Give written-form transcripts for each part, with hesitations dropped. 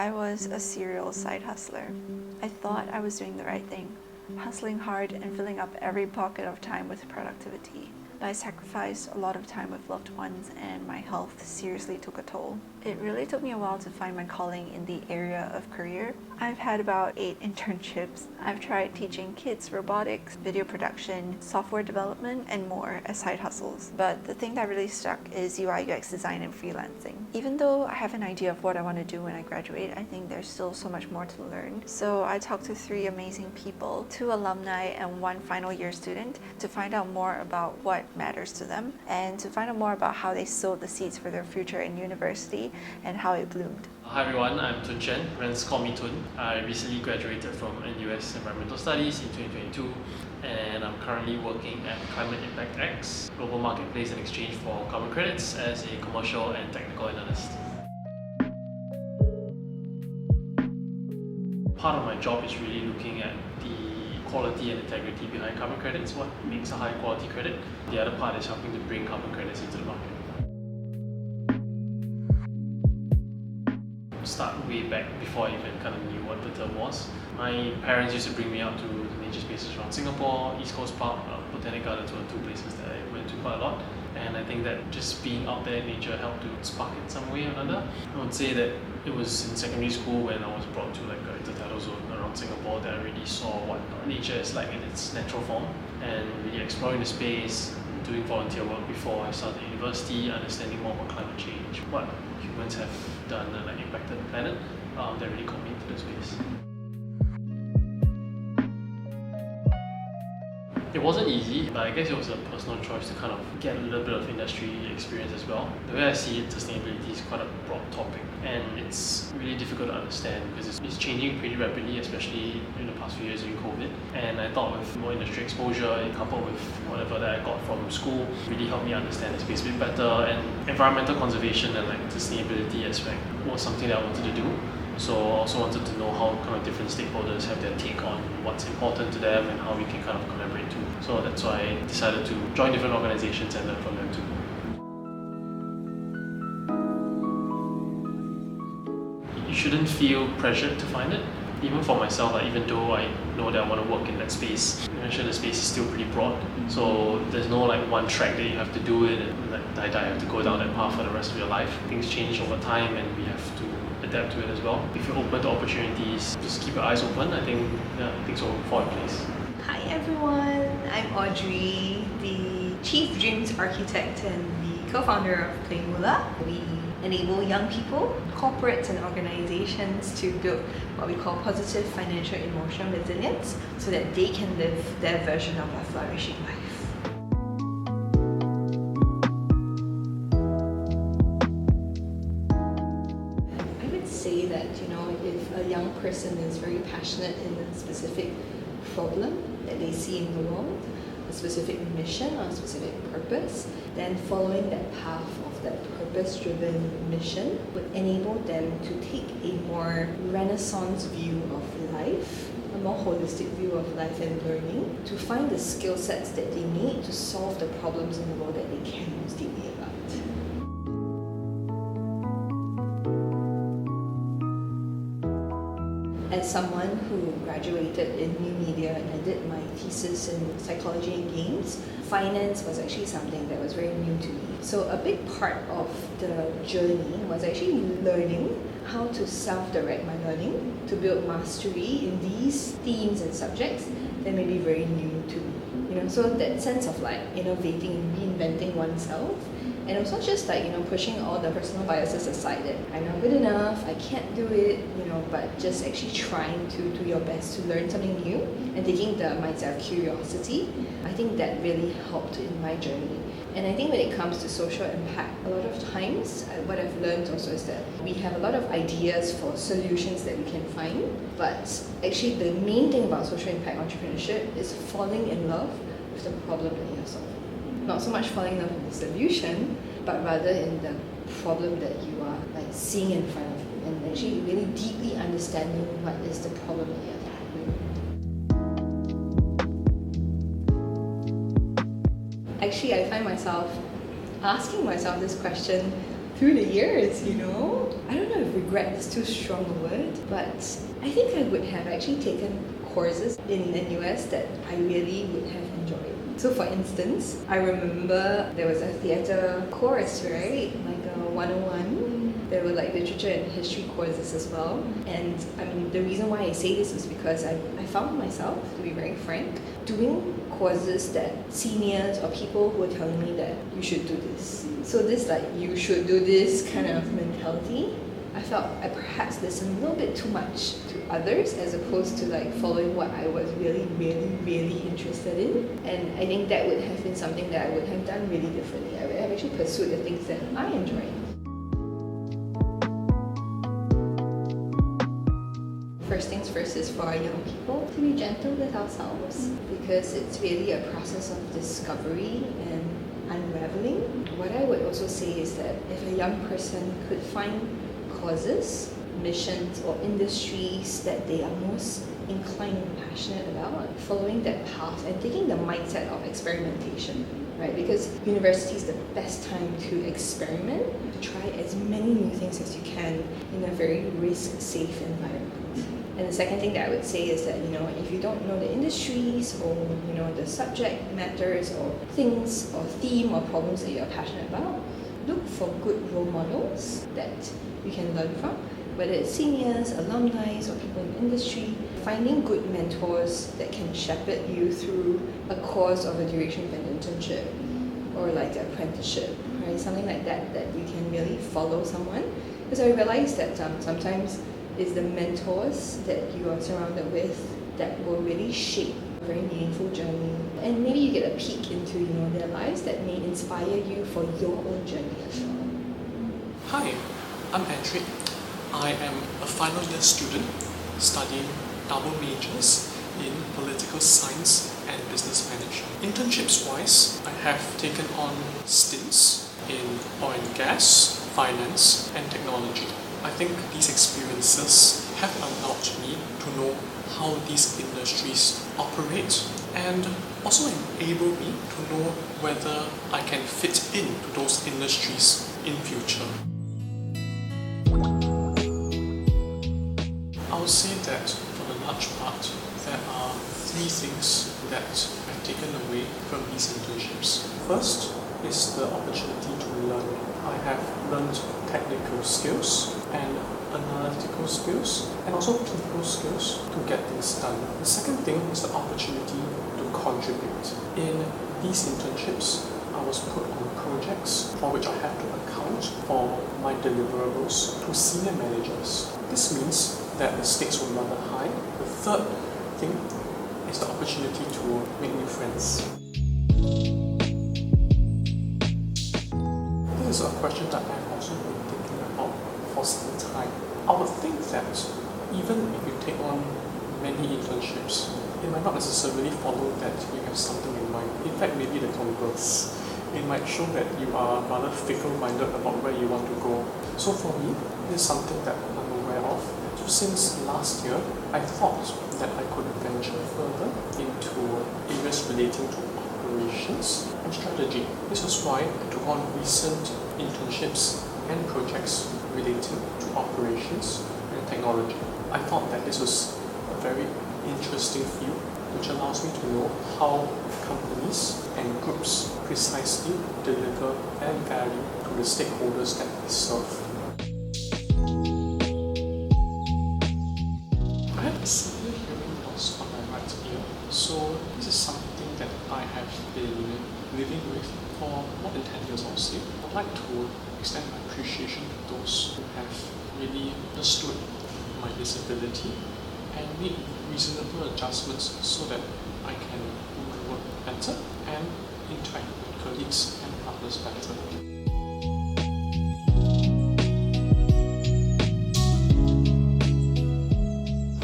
I was a serial side hustler. I thought I was doing the right thing, hustling hard and filling up every pocket of time with productivity. But I sacrificed a lot of time with loved ones and my health seriously took a toll. It really took me a while to find my calling in the area of career. I've had about 8 internships. I've tried teaching kids robotics, video production, software development, and more as side hustles. But the thing that really stuck is UI UX design and freelancing. Even though I have an idea of what I want to do when I graduate, I think there's still so much more to learn. So I talked to 3 amazing people, 2 alumni and 1 final year student, to find out more about what matters to them and to find out more about how they sowed the seeds for their future in university and how it bloomed. Hi everyone, I'm Tun Chen. Friends call me Tun. I recently graduated from NUS Environmental Studies in 2022 and I'm currently working at Climate Impact X, global marketplace and exchange for carbon credits as a commercial and technical analyst. Part of my job is really looking at the quality and integrity behind carbon credits, what makes a high quality credit. The other part is helping to bring carbon credits into the market. Start way back before I even kind of knew what the term was. My parents used to bring me out to the nature spaces around Singapore, East Coast Park, Botanic Gardens were 2 places that I went to quite a lot. And I think that just being out there in nature helped to spark it some way or another. I would say that it was in secondary school when I was brought to like a intertidal zone around Singapore that I really saw what nature is like in its natural form and really exploring the space, doing volunteer work before I started university, understanding more about climate change, what humans have done and like impacted the planet, that really got me into the space. It wasn't easy, but I guess it was a personal choice to kind of get a little bit of industry experience as well. The way I see it, sustainability is quite a broad topic and it's really difficult to understand because it's changing pretty rapidly, especially in the past few years during COVID. And I thought with more industry exposure, coupled with whatever that I got from school, really helped me understand the space a bit better. And environmental conservation and like sustainability aspect was something that I wanted to do. So I also wanted to know how kind of different stakeholders have their take on what's important to them and how we can kind of collaborate too. So that's why I decided to join different organizations and learn from them too. You shouldn't feel pressured to find it. Even for myself, like, even though I know that I want to work in that space, you mentioned the space is still pretty broad. So there's no like one track that you have to do it and like die have to go down that path for the rest of your life. Things change over time and we have to adapt to it as well. If you're open to opportunities, just keep your eyes open. I think things will fall in place. Hi everyone, I'm Audrey, the Chief Dreams Architect and the co-founder of Playmula. We enable young people, corporates and organizations to build what we call positive financial and emotional resilience so that they can live their version of a flourishing life. Say that, if a young person is very passionate in a specific problem that they see in the world, a specific mission or a specific purpose, then following that path of that purpose-driven mission would enable them to take a more renaissance view of life, a more holistic view of life and learning, to find the skill sets that they need to solve the problems in the world that they care most deeply about. As someone who graduated in new media and I did my thesis in psychology and games, finance was actually something that was very new to me. So a big part of the journey was actually learning how to self-direct my learning to build mastery in these themes and subjects that may be very new to me. So that sense of like innovating and reinventing oneself. And also just like, pushing all the personal biases aside that I'm not good enough, I can't do it, but just actually trying to do your best to learn something new and taking the mindset of curiosity. I think that really helped in my journey. And I think when it comes to social impact, a lot of times what I've learned also is that we have a lot of ideas for solutions that we can find, but actually the main thing about social impact entrepreneurship is falling in love with the problem that you're solving. Not so much falling in love with the solution, but rather in the problem that you are like seeing in front of you and actually really deeply understanding what is the problem that you're tackling. Actually, I find myself asking myself this question through the years, you know. I don't know if regret is too strong a word, but I think I would have actually taken courses in NUS that I really would have enjoyed. So for instance, I remember there was a theatre course, right? Like a 101. There were like literature and history courses as well. And I mean, the reason why I say this is because I found myself, to be very frank, doing courses that seniors or people who were telling me that you should do this. So this like you should do this kind of mentality, I felt I perhaps listened a little bit too much to others as opposed to like following what I was really, really, really interested in. And I think that would have been something that I would have done really differently. I would have actually pursued the things that I enjoy. First things first is for our young people to be gentle with ourselves, because it's really a process of discovery and unraveling. What I would also say is that if a young person could find causes, missions or industries that they are most inclined and passionate about, following that path and taking the mindset of experimentation, right? Because university is the best time to experiment, to try as many new things as you can in a very risk-safe environment. And the second thing that I would say is that, you know, if you don't know the industries or, you know, the subject matters or things or theme or problems that you're passionate about, look for good role models that you can learn from, whether it's seniors, alumni, or people in the industry. Finding good mentors that can shepherd you through a course of a duration of an internship or like an apprenticeship, right? Something like that that you can really follow someone. Because I realized that sometimes it's the mentors that you are surrounded with that will really shape a very meaningful journey. And maybe you get a peek into, you know, their lives that may inspire you for your own journey as well. Hi, I'm Edric. I am a final year student studying double majors in political science and business management. Internships wise, I have taken on stints in oil and gas, finance and technology. I think these experiences have allowed me to know how these industries operate and also enable me to know whether I can fit into those industries in future. I would say that for the large part, there are three things that I've taken away from these internships. First is the opportunity to learn. I have learned technical skills and analytical skills and also people skills to get things done. The second thing is the opportunity to contribute. In these internships, I was put on projects for which I have to account for my deliverables to senior managers. This means that the stakes were rather high. The third thing is the opportunity to make new friends. This is a question that I've also been thinking about for some time. I would think that even if you take on many internships, it might not necessarily follow that you have something in mind. In fact, maybe the converse. It might show that you are rather fickle-minded about where you want to go. So for me, this is something that I'm aware of. So since last year, I thought that I could venture further into areas relating to operations and strategy. This is why I took on recent internships and projects relating to operations and technology. I thought that this was a very interesting field which allows me to know how companies and groups precisely deliver and value to the stakeholders that they serve. I have a severe hearing loss on my right ear, so this is something that I have been living with for more than 10 years, I'll say. I'd like to extend my appreciation to those who have really understood my disability and made reasonable adjustments so that I can do my work better and interact with colleagues and partners better.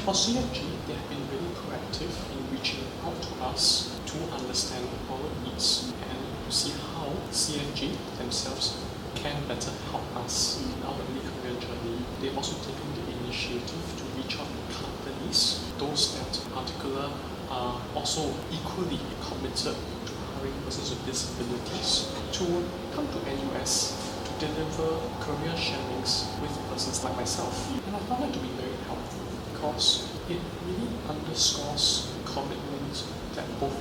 For CFG, they have been really proactive in reaching out to us to understand our needs and to see how CFG themselves can better help us in our early career journey. They've also taken the initiative to reach out to companies, those that in particular are also equally committed to hiring persons with disabilities, to come to NUS to deliver career sharings with persons like myself. And I found that to be very helpful because it really underscores the commitment that both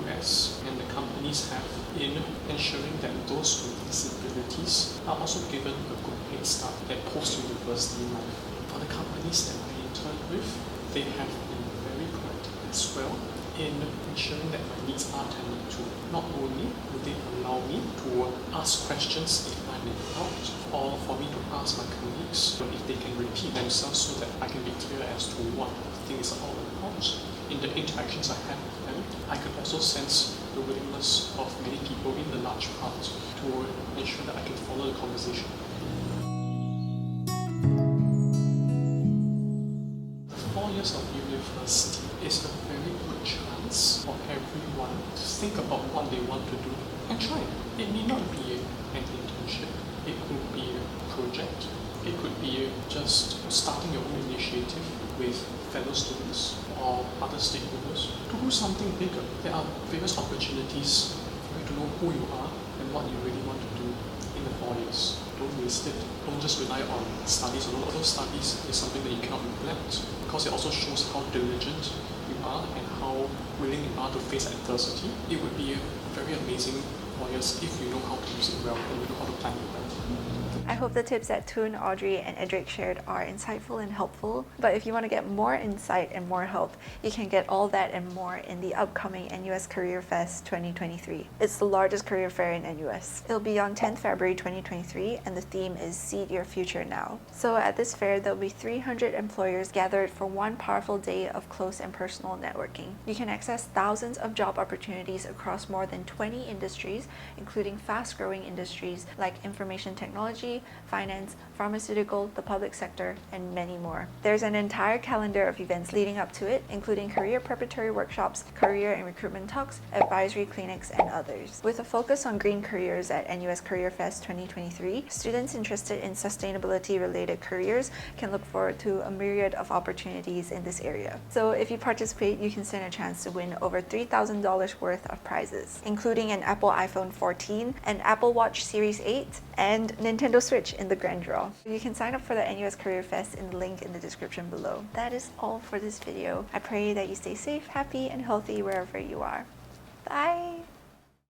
NUS and the companies have in ensuring that those with disabilities are also given a good head start at post-university life. For the companies that I intern with, they have been very proactive as well in ensuring that my needs are tended to. Not only will they allow me to ask questions if I'm in doubt, or for me to ask my colleagues if they can repeat themselves so that I can be clear as to what the thing is all about. In the interactions I have with them, I could also sense the willingness of many people in the large part to ensure that I can follow the conversation. The 4 years of university is a very good chance for everyone to think about what they want to do and try it. It may not be an internship, it could be a project, it could be just starting your own initiative with fellow students or other stakeholders to do something bigger. There are various opportunities for you to know who you are and what you really want to do in the 4 years. Don't waste it. Don't just rely on studies alone. Although studies is something that you cannot neglect because it also shows how diligent you are and how willing you are to face adversity. It would be a very amazing 4 years if you know how to use it well and you know how to plan it well. I hope the tips that Toon, Audrey, and Edric shared are insightful and helpful. But if you want to get more insight and more help, you can get all that and more in the upcoming NUS Career Fest 2023. It's the largest career fair in NUS. It'll be on 10th February 2023, and the theme is Seed Your Future Now. So at this fair, there'll be 300 employers gathered for one powerful day of close and personal networking. You can access thousands of job opportunities across more than 20 industries, including fast-growing industries like information technology, finance, pharmaceutical, the public sector, and many more. There's an entire calendar of events leading up to it, including career preparatory workshops, career and recruitment talks, advisory clinics, and others. With a focus on green careers at NUS Career Fest 2023, students interested in sustainability-related careers can look forward to a myriad of opportunities in this area. So if you participate, you can stand a chance to win over $3,000 worth of prizes, including an Apple iPhone 14, an Apple Watch Series 8, and Nintendo Switch in the grand draw. You can sign up for the NUS Career Fest in the link in the description below. That is all for this video. I pray that you stay safe, happy, and healthy wherever you are. Bye!